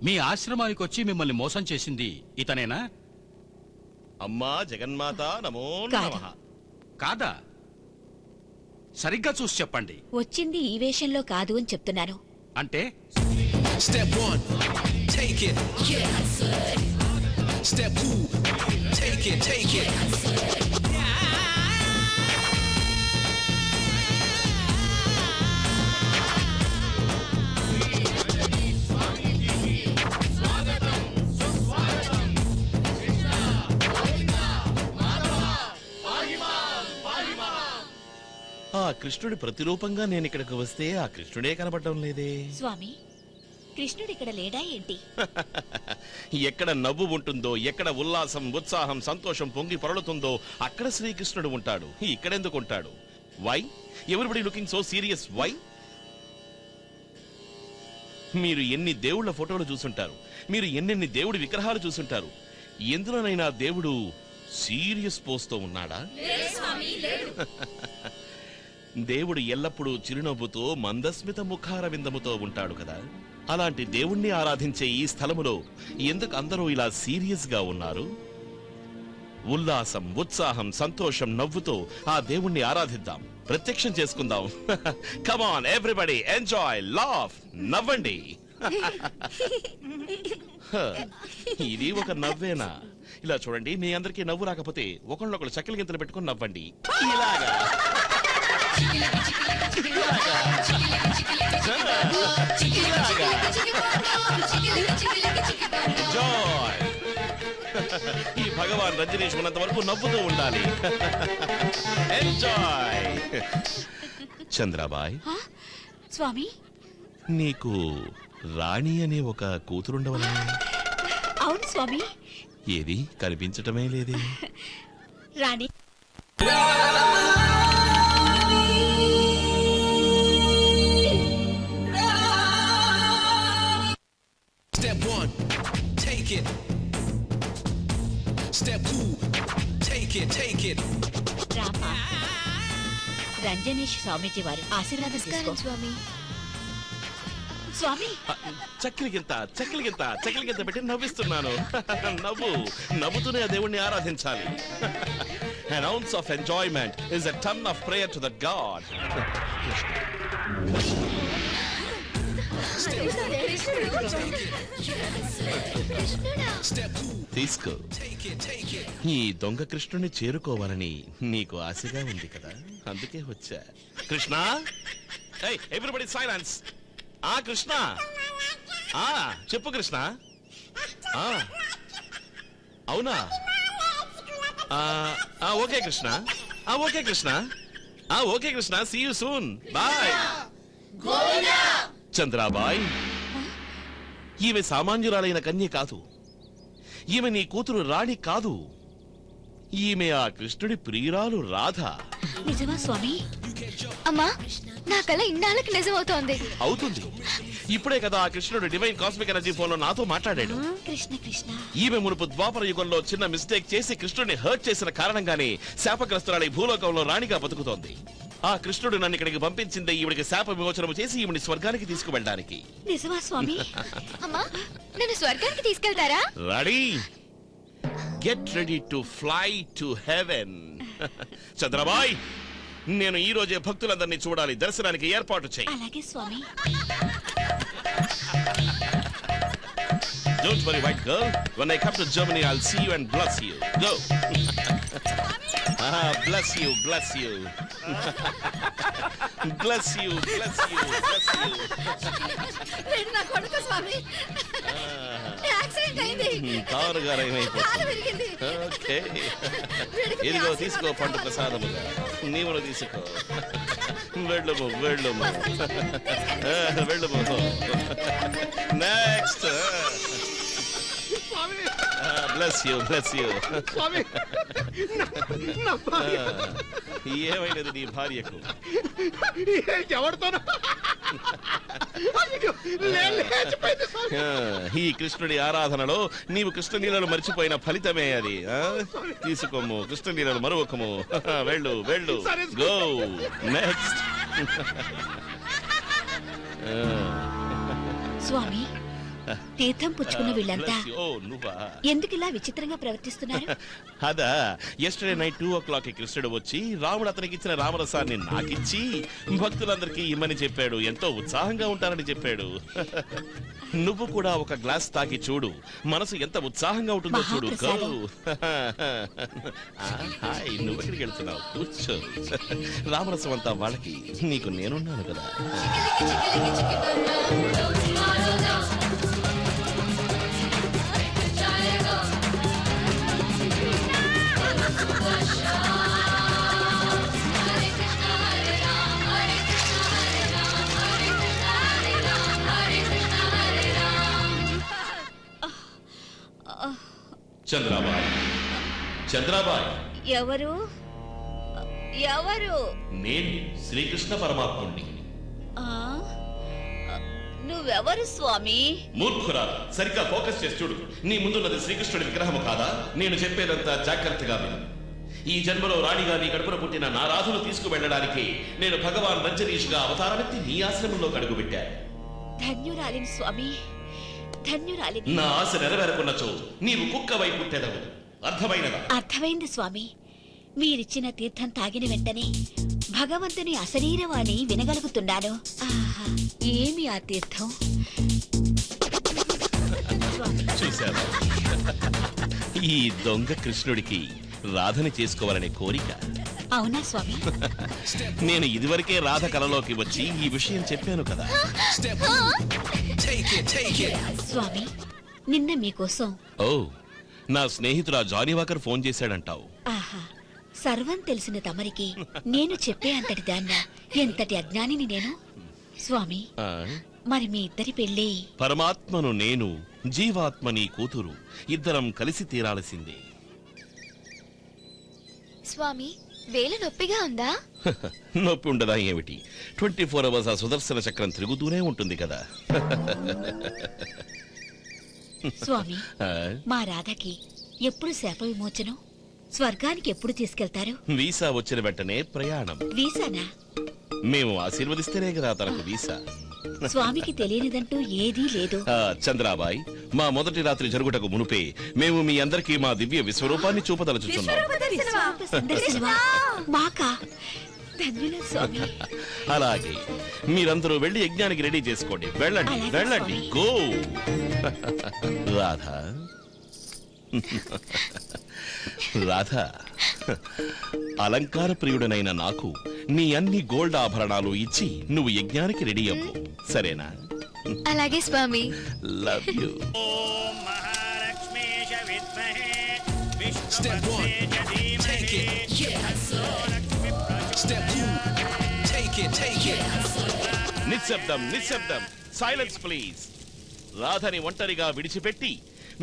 మీ ఆశ్రమానికి వచ్చి మిమ్మల్ని మోసం చేసింది ఇతనేనా? అమ్మా జగన్మాత నమో నమః. కాదా? సరిగ్గా చూసి చెప్పండి. వచ్చింది ఈ వేషంలో కాదు అని చెప్తున్నాను. అంటే Step 1, take it. Step 2, take it, take it. ఆ కృష్ణుడి ప్రతిరూపంగా నేను ఇక్కడికి వస్తే ఆ కృష్ణుడే కనబడటం లేదే. స్వామి, కృష్ణుడు ఇక్కడ లేడా ఏంటి? ఎక్కడ నవ్వు ఉంటుందో, ఎక్కడ ఉల్లాసం ఉత్సాహం సంతోషం పొంగి పొరలుతుందో అక్కడ శ్రీకృష్ణుడు ఉంటాడు. ఇక్కడెందుకు ఉంటాడు? Why everybody looking so serious? Why? మీరు ఎన్ని దేవుళ్ళ ఫోటోలు చూసుంటారు, మీరు ఎన్నెన్ని దేవుడి విగ్రహాలు చూసుంటారు. ఎందులోనైనా దేవుడు సీరియస్ పోస్తూ ఉన్నాడా? దేవుడు ఎల్లప్పుడూ చిరునవ్వుతో మందస్మిత ముఖార విందముతో ఉంటాడు కదా. అలాంటి దేవుణ్ణి ఆరాధించే ఈ స్థలములో ఎందుకు అందరూ ఇలా సీరియస్ గా ఉన్నారు? ఉల్లాసం ఉత్సాహం సంతోషం నవ్వుతో ఆ దేవుణ్ణి ఆరాధిద్దాం, ప్రత్యక్షం చేసుకుందాం. Come on everybody, enjoy, laugh, నవ్వండి. ఇది ఒక నవ్వేనా? ఇలా చూడండి, మీ అందరికీ నవ్వు రాకపోతే ఒకళ్ళొకళ్ళు చక్కెల గింతలు పెట్టుకుని నవ్వండి. ఇలాగా ఈ భగవాన్ రంజనీష్ ఉన్నంత వరకు నవ్వుతూ ఉండాలి. ఎంజాయ్. చంద్రాబాయ్, స్వామి, నీకు రాణి అనే ఒక కూతురుండవలే? అవును స్వామి. ఏది కనిపించటమే లేదే? రాణి Step 1, take it. Step 2, take it, take it. Rama, రంజనీష్ స్వామీజీ వారు ఆశీర్వాదం తీసుకో. స్వామి, స్వామి, చక్కెల గింత పెట్టి నవ్విస్తున్నాను. నవ్వుతూనే ఆ దేవుణ్ణి ఆరాధించాలి. An ounce of enjoyment is a ton of prayer to the God. తీసుకో. ఈ దొంగ కృష్ణుని చేరుకోవాలని నీకు ఆశగా ఉంది కదా, అందుకే వచ్చా. Krishna, everybody silence. కృష్ణ, చెప్పు కృష్ణ. అవునా? Okay Krishna, okay Krishna, okay Krishna, see you soon, bye. Chandrabai, ఈమె సామాన్యురాలైన కన్య కాదు. ఈమె నీ కూతురు రాణి కాదు. ఈమె ఆ కృష్ణుడి ప్రియురాలు రాధ. నిజమా స్వామి? అమ్మా, నా కళ ఇన్నాళ్ళకి నిజమవుతోంది. అవుతుంది. ఇప్పుడే కదా ఆ కృష్ణుడు డివైన్ కాస్మిక్ ఎనర్జీ ఫోన్ లో నాతో మాట్లాడాడు. కృష్ణ కృష్ణ, ఈమె మునుపు ద్వాపర యుగంలో చిన్న మిస్టేక్ చేసి కృష్ణుడిని హర్ట్ చేసిన కారణంగానే శాపగ్రస్తురాలి భూలోకంలో రాణిగా బతుకుతోంది. ఆ కృష్ణుడు నన్ను ఇక్కడికి పంపించింది ఈవిడికి శాప విమోచనం చేసి ఈవిని స్వర్గానికి తీసుకువెళ్ళడానికి. నిజమా స్వామి? అమ్మా, నన్ను స్వర్గానికి తీసుకెళ్తారా? Ready, get ready to fly to heaven. Chandrabai, నేను ఈ రోజే భక్తులందరినీ చూడాలి. దర్శనానికి ఏర్పాటు చేయి. అలాగే స్వామి. Don't worry, white girl. When I come to Germany, I'll see you and bless you. Go. Bless you, bless you. Bless you, bless you, bless you. నా కొడుకు స్వామి, యాక్సిడెంట్ అయింది. కారుగా ఏమైపోతుంది? ఓకే, ఇదిగో తీసుకో పండు ప్రసాదముగా. నీవును తీసుకో. వెళ్ళము వెళ్ళము వెళ్ళము. Next. Bless you, bless you. ఏమైనది నీ భార్యకు? ఎవరితోనో ఈ కృష్ణుడి ఆరాధనలో నీవు కృష్ణలీలను మర్చిపోయిన ఫలితమే అది. తీసుకోము, కృష్ణలీలను మరొకము. వెళ్ళు వెళ్ళు. Go next. స్వామి, తీర్థం పుచ్చుకున్న వీళ్ళంతా Bless you. ఓ నువ్వా? ఎందుకు ఇలా విచిత్రంగా ప్రవర్తిస్తున్నారు? అదా ఎస్టర్డే నైట్ 2:00 కృష్ణుడు వచ్చి రాముడు అతనికి ఇచ్చిన రామరసాన్ని నాకిచ్చి భక్తులందరికీ ఇమ్మని చెప్పాడు. ఎంతో ఉత్సాహంగా ఉంటారని చెప్పాడు. నువ్వు కూడా ఒక గ్లాస్ తాగి చూడు, మనసు ఎంత ఉత్సాహంగా ఉంటుందో చూడు. మహాప్రసాదం. హాయ్, నువ్వెక్కడికి వెళ్తున్నావు? కూర్చో. రామరసం అంతా వాళ్ళకి, నీకు నేనున్నాను కదా. చంద్రాబాయ్, చంద్రాబాయ్. ఎవరు ఎవరు? నేను శ్రీకృష్ణ పరమాత్ముణ్ణి. ఆ? నువ్వెవరు స్వామి? మూర్ఖురా, సరిగ్గా ఫోకస్ చేసి చూడు. నీ ముందున్నది శ్రీకృష్ణుడి విగ్రహము కాదా? నేను చెప్పేదంతా జాగ్రత్తగా విను. ఈ జన్మలో రాణిగా నీ కడుపున పుట్టిన నా రాధను తీసుకువెళ్ళడానికి నేను భగవాన్ రంజనీష్గా అవతారమెత్తి నీ ఆశ్రమంలో అడుగుపెట్టాను. ధన్యురాలిని స్వామి, ధన్యురాలిని. నా ఆశ నెరవేరకున్నచో నీవు కుక్కవై పుట్టెదవు. అర్థమైనదా? అర్థమైంది స్వామి. మీరిచ్చిన తీర్థం తాగిన వెంటనే భగవంతుని అశరీరవాణి వినగలుగుతున్నాను. ఆహా, ఏమి ఆ తీర్థం! చూశావా? ఈ దొంగ కృష్ణుడికి రాధని చేసుకోవాలనే కోరిక. అవునా స్వామి? నేను ఇదివరకే రాధ కలలోకి వచ్చి ఈ విషయం చెప్పాను కదా. Step 1. Take it, take it. స్వామి, నిన్న మీకోసం ఓ, నా స్నేహితుడు జానీవాకర్ ఫోన్ చేశాడంటావు. ఆహా, సర్వం తెలిసిన తమరికి నేను చెప్పే అంతటి దాన్నా? ఎంతటి అజ్ఞానిని నేను! స్వామి, ఆ, మరి మీ ఇద్దరి పెళ్ళి? పరమాత్మను నేను, జీవాత్మ నీ కూతురు, ఇద్దరం కలిసి తీరాల్సిందే. స్వామి, వేలు నొప్పిగా ఉందా? నొప్పి ఉండదా ఏమిటి? 24 అవర్స్ ఆ సుదర్శన చక్రం తిరుగుతూనే ఉంటుంది కదా. స్వామి, ఆ, మా రాధకి ఎప్పుడు శాప విమోచనం? స్వర్గానికి ఎప్పుడు తీసుకెళ్తారు? వీసా వచ్చిన వెంటనే ప్రయాణం. వీసానా? మేము ఆశీర్వదిస్తేనే కదా తనకు వీసా. స్వామికి తెలియనిదంటూ ఏదీ లేదు. చంద్రాబాయ్, మా మొదటి రాత్రి జరుగుటకు మునుపే మేము మీ అందరికీ మా దివ్య విశ్వరూపాన్ని చూపదలుచుచున్నాం. విశ్వరూప సందర్శనమా? మాకా? ధన్యుల స్వామి. అలాగే మీరందరూ వెళ్లి యజ్ఞానికి రెడీ చేసుకోండి. వెళ్ళండి, అలాగే వెళ్ళండి. స్వామి. గో. రాధా, రాధా, అలంకార ప్రియుడనైన నాకు నీ అన్ని గోల్డ్ ఆభరణాలు ఇచ్చి నువ్వు యజ్ఞానికి రెడీ అవ్వు. సరేనా? అలాగే స్వామి. Love you. Step 1. Take it. Step 2. Take it, take it. నిశ్శబ్దం, నిశ్శబ్దం. Silence please. రాధని ఒంటరిగా విడిచిపెట్టి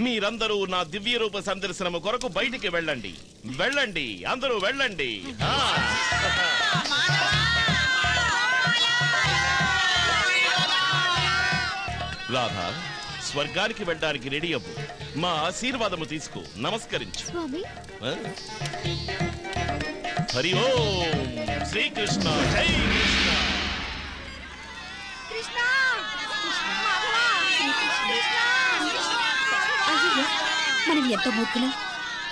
మీరందరూ నా దివ్య రూప సందర్శనము కొరకు బయటికి వెళ్ళండి. వెళ్ళండి, అందరూ వెళ్ళండి. రాధా, స్వర్గానికి వెళ్ళడానికి రెడీ అవ్వు. మా ఆశీర్వాదము తీసుకో, నమస్కరించు. స్వామి, ఆ? హరి ఓం శ్రీకృష్ణ, జై కృష్ణ. అయ్యో, మనం ఎంత మూర్ఖులం!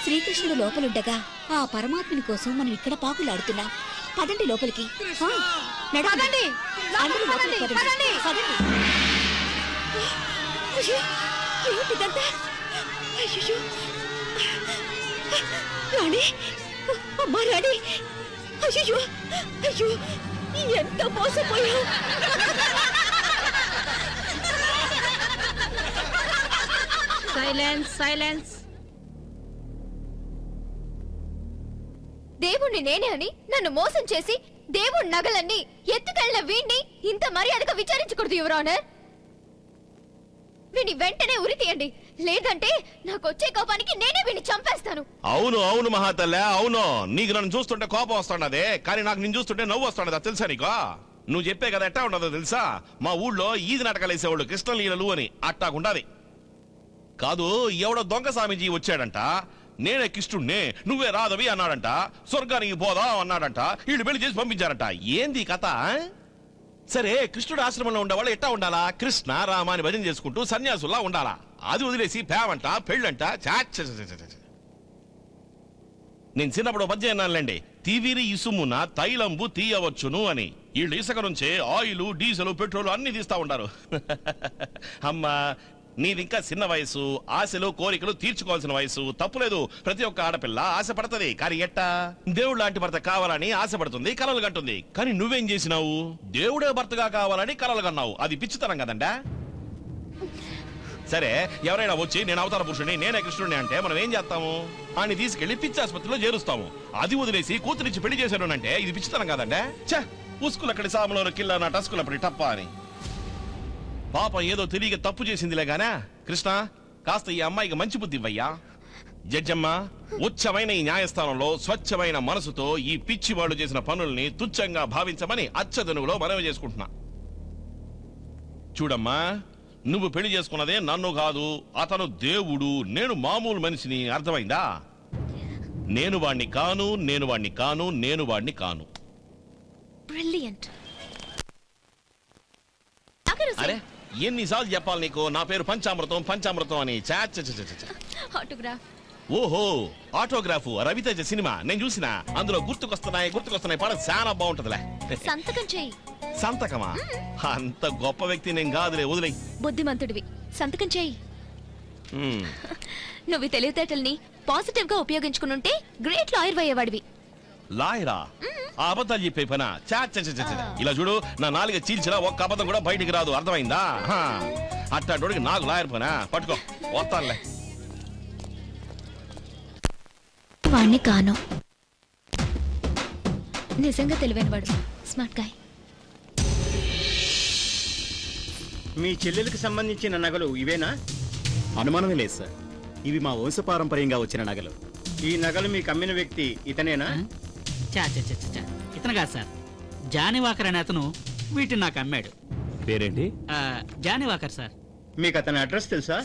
శ్రీకృష్ణుడు లోపలుండగా ఆ పరమాత్ముని కోసం మనం ఇక్కడ పాకులాడుతున్నాం. పదండి లోపలికి. ఆ, నడవండి. అందరూ లోపలికి పదండి. పదండి. అయ్యో, ఏమిటిదంతా? అయ్యో, రాణి, అమ్మా రాణి! అయ్యో, అయ్యో, ఎంత మోసపోయావు! Silence, silence. దేవుణ్ణి నేనే అని నన్ను మోసం చేసి దేవుడి నగలన్నీ ఎత్తుకెళ్లిన వీణ్ణి ఇంత మర్యాదగా విచారించకూడదు యువర్ ఆనర్. వీణ్ణి వెంటనే ఉరి తీయండి, లేదంటే నాకొచ్చే కోపానికి నేనే వీణ్ణి చంపేస్తాను. అవును, అవును మహాతల్లే, అవును. నీకు నన్ను చూస్తుంటే కోపం వస్తున్నదే, కానీ నాకు నిన్ను చూస్తుంటే నవ్వు వస్తున్నదా తెలుసా నీకు? నువ్వు చెప్పే కదా ఎట్టా ఉండదో తెలుసా? మా ఊళ్ళో ఈది నాటకాలు వేసేవాళ్ళు కృష్ణలీలలు అని, అట్టాగుండాది. కాదు, ఎవడో దొంగ స్వామీజీ వచ్చాడంట. నేనే కిష్టుణ్ణే, నువ్వే రాధవి అన్నాడంట. స్వర్గానికి పోదాం అన్నాడంట. వీళ్ళు పెళ్లి చేసి పంపించారంట. ఏంది కథ? సరే కృష్ణుడు ఆశ్రమంలో ఉండేవాళ్ళు ఎట్టా ఉండాలా? కృష్ణ రామ అని భజన చేసుకుంటూ సన్యాసుల్లా ఉండాలా. అది వదిలేసి పేవంట పెళ్ళంట నేను చిన్నప్పుడు పద్యం అన్నానులేండి, తీవిరి ఇసుమున తైలంబు తీయవచ్చును అని. వీళ్ళు ఇసుక నుంచే ఆయిల్ డీజిల్ పెట్రోల్ అన్ని తీస్తా ఉంటారు. అమ్మా నీది ఇంకా చిన్న వయసు, ఆశలు కోరికలు తీర్చుకోవాల్సిన వయసు. తప్పులేదు, ప్రతి ఒక్క ఆడపిల్ల ఆశపడుతుంది. కానీ ఎట్టా? దేవుడు లాంటి భర్త కావాలని ఆశపడుతుంది, కలలు కంటుంది. కానీ నువ్వేం చేసినావు? దేవుడే భర్తగా కావాలని కలలు కన్నావు. అది పిచ్చితనం కదండా? సరే ఎవరైనా వచ్చి నేను అవతార పురుషుని, నేనే కృష్ణుడిని అంటే మనం ఏం చేస్తాము? ఆయన తీసుకెళ్లి పిచ్చి ఆసుపత్రిలో చేరుస్తాము. అది వదిలేసి కూతురిచ్చి పెళ్లి చేశాడు అంటే ఇది పిచ్చితనం కాదండా? చ ఉస్కులక్కడి సాములో కిల్లా నా టస్కులప్పటి టప్ప అని. పాపం ఏదో తెలియక తప్పు చేసిందిలే గానా. కృష్ణ కాస్త ఈ అమ్మాయికి మంచి బుద్ధి ఇవ్వయ్యా. జడ్జమ్మ ఉచ్చమైన ఈ న్యాయస్థానంలో స్వచ్ఛమైన మనసుతో ఈ పిచ్చి వాళ్ళు చేసిన పనుల్ని తుచ్చంగా భావించమని అచ్చదనువులో మనవి చేసుకుంటున్నా. చూడమ్మా, నువ్వు పెళ్లి చేసుకున్నదే నన్ను కాదు, అతను దేవుడు, నేను మామూలు మనిషిని. అర్థమైందా? నేను వాణ్ణి కాను, నేను వాణ్ణి కాను, నేను వాణ్ణి కాను. బ్రిలియంట్. అరే ఎన్నిసార్లు చెప్పాలి నీకు నా పేరు పంచామృతం పంచామృతం అని? ఆటోగ్రాఫ్. ఓహో ఆటోగ్రాఫ్, రవితేజ సినిమా నేను చూసిన. అందులో గుర్తుకొస్తున్నాయి పాట చాలా బాగుంటదిలే. సంతకం చెయ్యి. సంతకమా? అంత గొప్ప వ్యక్తి నేను కాదులే, వదిలే. బుద్ధిమంతుడివి, సంతకం చెయ్యి. నువ్వు తెలివితేటల్ని పాజిటివ్ గా ఉపయోగించుకునుంటే గ్రేట్ లాయర్ అయ్యేవాడివి. లాయరా? ఆ అబద్ధాలు చెప్పే పనా? ఇలా చూడు, నా నాలుగ చీల్చినా ఒక్క అబద్ధం కూడా బయటికి రాదు. అర్థమైందా? అట్టాడికి నాకు లాయర్ పనా? పట్టుకో వస్తానులే. వాణ్ణి కాను. నిజంగా తెలివైన వాడు, స్మార్ట్ గాయ్. మీ చెల్లెలకు సంబంధించిన నగలు ఇవేనా? అనుమానమే లేదు సార్, ఇవి మా వంశపారంపర్యంగా వచ్చిన నగలు. ఈ నగలు మీకు అమ్మిన వ్యక్తి ఇతనేనా? ఇతను కాదు సార్, జానీవాకర్ అనే అతను వీటిని నాకు అమ్మాడు. పేరేంటి? జానీవాకర్ సార్. మీకు అతని అడ్రస్ తెలుసా?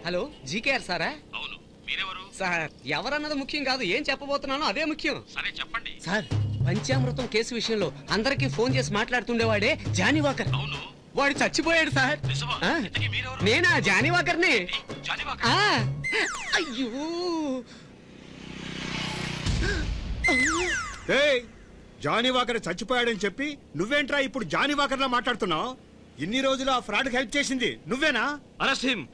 హలో, జీకేఆర్ సారా? అవును, మీరెవరు? సార్ ఎవరన్నది ముఖ్యం కాదు, ఏం చెప్పబోతున్నానో అదే ముఖ్యం. సరే చెప్పండి. సార్ పంచామృతం కేసు విషయంలో అందరికీ ఫోన్ చేసి మాట్లాడుతుండేవాడే జానీవాకర్. అవును, వాడు చచ్చిపోయాడు సార్. నిజమా? ఆ, ఇంతకీ మీరెవరు? నేనా జానీవాకర్ని. జానీవాకర్? ఆ, అయ్యో ఏయ్, జానీ వాకర్ చచ్చిపోయాడని చెప్పి నువ్వేంట్రా ఇప్పుడు జానీ వాకర్ లా మాట్లాడుతున్నావు? ఇన్ని రోజులు ఆ ఫ్రాడ్ హెల్ప్ చేసింది నువ్వేనా? Arrest him.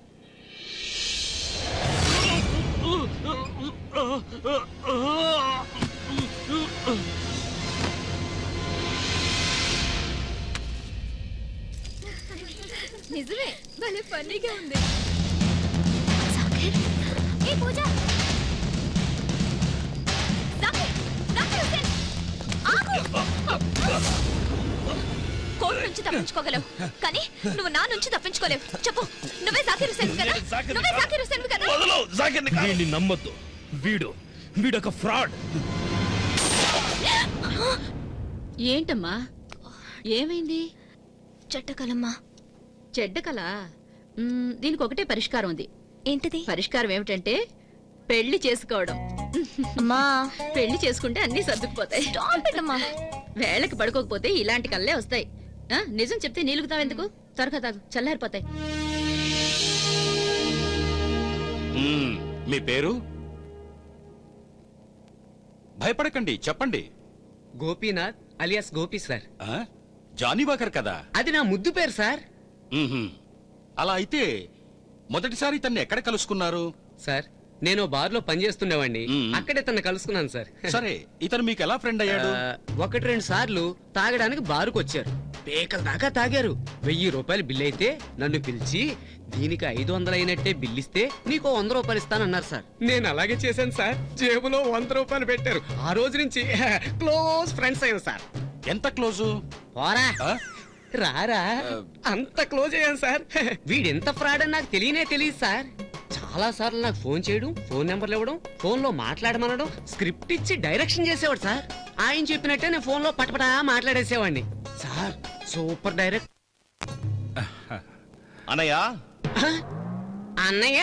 నిజమే, భలే ఫన్నీగా ఉంది. ఏ పూజ, కోర్టు నుంచి తప్పించుకోగలవు, కానీ నువ్వు నా నుంచి తప్పించుకోలేవు. చెప్పు, నువ్వే జాకీర్ హుస్సేన్ కదా? నువ్వే జాకీర్ హుస్సేన్ కదా? వీడిని నమ్మొద్దు, వీడొక ఫ్రాడ్. ఏంటమ్మా, ఏమైంది? చెట్టకలమ్మా. చెడ్డ కళ? దీనికి ఒకటే పరిష్కారం ఉంది. ఏంటిది? పరిష్కారం ఏమిటంటే పెళ్లి చేసుకోవడం. అమ్మా, పెళ్లి చేసుకుంటే అన్ని సర్దుకుపోతాయి. వేళకి పడుకోకపోతే ఇలాంటి కళ్ళే వస్తాయి. నిజం చెప్తే నీలుగుతావెందుకు? త్వరగా తాగు, చల్లారిపోతాయి. మీ పేరు? భయపడకండి, చెప్పండి. Gopinath alias Gopi sir. Johnnie Walker కదా? అది నా ముద్దు పేరు సార్. అలా అయితే మొదటిసారి తన్ని ఎక్కడ కలుసుకున్నారు? సార్ నేను బార్లో పనిచేస్తుండేవాడిని, అక్కడే తను కలుసుకున్నాను సార్. సరే, ఇతను మీకు ఎలా ఫ్రెండ్ అయ్యాడు? 1-2 సార్లు తాగడానికి బారుకు వచ్చారు. పేకల దాకా తాగారు. 1000 రూపాయలు బిల్ అయితే నన్ను పిలిచి దీనికి 500 అయినట్టే బిల్లిస్తే నీకు 100 రూపాయలు ఇస్తానన్నారు సార్. నేను అలాగే చేశాను సార్. జేబులో 100 రూపాయలు పెట్టారు. ఆ రోజు నుంచి క్లోజ్ ఫ్రెండ్స్ అయ్యాం సార్. ఎంత క్లోజు? పోరా రారా, అంత క్లోజ్ అయ్యాను సార్. వీడెంత ఫ్రాడ్ అని నాకు తెలియదు సార్. చాలా సార్లు నాకు ఫోన్ చేయడం, ఫోన్ నెంబర్లు ఇవ్వడం, ఫోన్ లో మాట్లాడమనడం, స్క్రిప్ట్ ఇచ్చి డైరెక్షన్ చేసేవాడు సార్. ఆయన చెప్పినట్టే నేను ఫోన్ లో పటపటా మాట్లాడేసేవాడిని సార్. Super direct. అన్నయ్య అన్నయ్య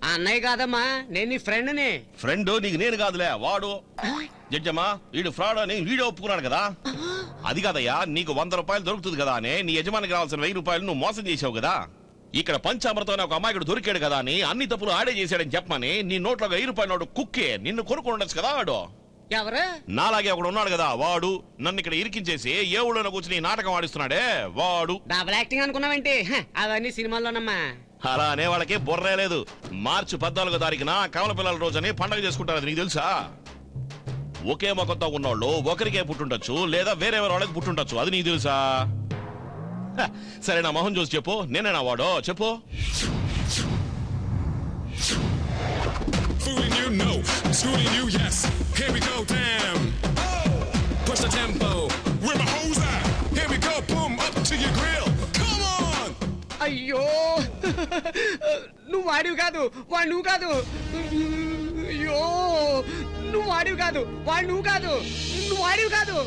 అన్నయ్య కాదమ్మా, నేను నీ ఫ్రెండ్ని. ఫ్రెండ్ నీకు నేను కాదులే, వాడు. జడ్జమ్మా, వీడు ఫ్రాడ్ అని వీడు ఒప్పుకున్నాడు కదా. అది కాదయ్యా, నీకు 100 రూపాయలు దొరుకుతుంది కదా అని నీ యజమానికి రావాల్సిన 1000 రూపాయలు నువ్వు మోసం చేసావు కదా. ఇక్కడ పంచామృతం ఒక అమాయకుడు దొరికాడు కదా అని అన్ని తప్పులు ఆడే చేశాడని చెప్పమని నీ నోట్లో 1000 రూపాయలు నోటు కుక్కే నిన్ను కొనుక్కొని ఉండొచ్చు కదా. వాడు ఎవరు? నాలాగే ఒకడు ఉన్నాడు కదా, వాడు నన్ను ఇక్కడ ఇరికించేసి ఏ ఊళ్ళో కూర్చుని నాటకం ఆడిస్తున్నాడే వాడు. డబుల్ యాక్టింగ్ అనుకున్నావేంటి? అవన్నీ సినిమాల్లోనమ్మా. అలా అనే వాళ్ళకి బుర్రే లేదు. మార్చి 14వ తారీఖున కమల పిల్లల రోజని పండగ చేసుకుంటారు, అది నీకు తెలుసా? ఒకే మొక్కతో ఉన్నోళ్ళు ఒకరికే పుట్టుండొచ్చు, లేదా వేరే వాళ్ళకి పుట్టుండొచ్చు, అది నీకు తెలుసా? సరే నా మొహం చూసి చెప్పు, నేనేనా వాడో చెప్పు. Fooling you, no. Schooling you, yes. Here we go, damn. Push the tempo. Where my hoes at? Here we go, boom, up to your grill. Come on! అయ్యో, నువ్వు వాడివి కాదు, వాడు నువ్వు కాదు. అయ్యో, నువ్వు వాడివి కాదు, వాడు నువ్వు కాదు, నువ్వు వాడివి కాదు.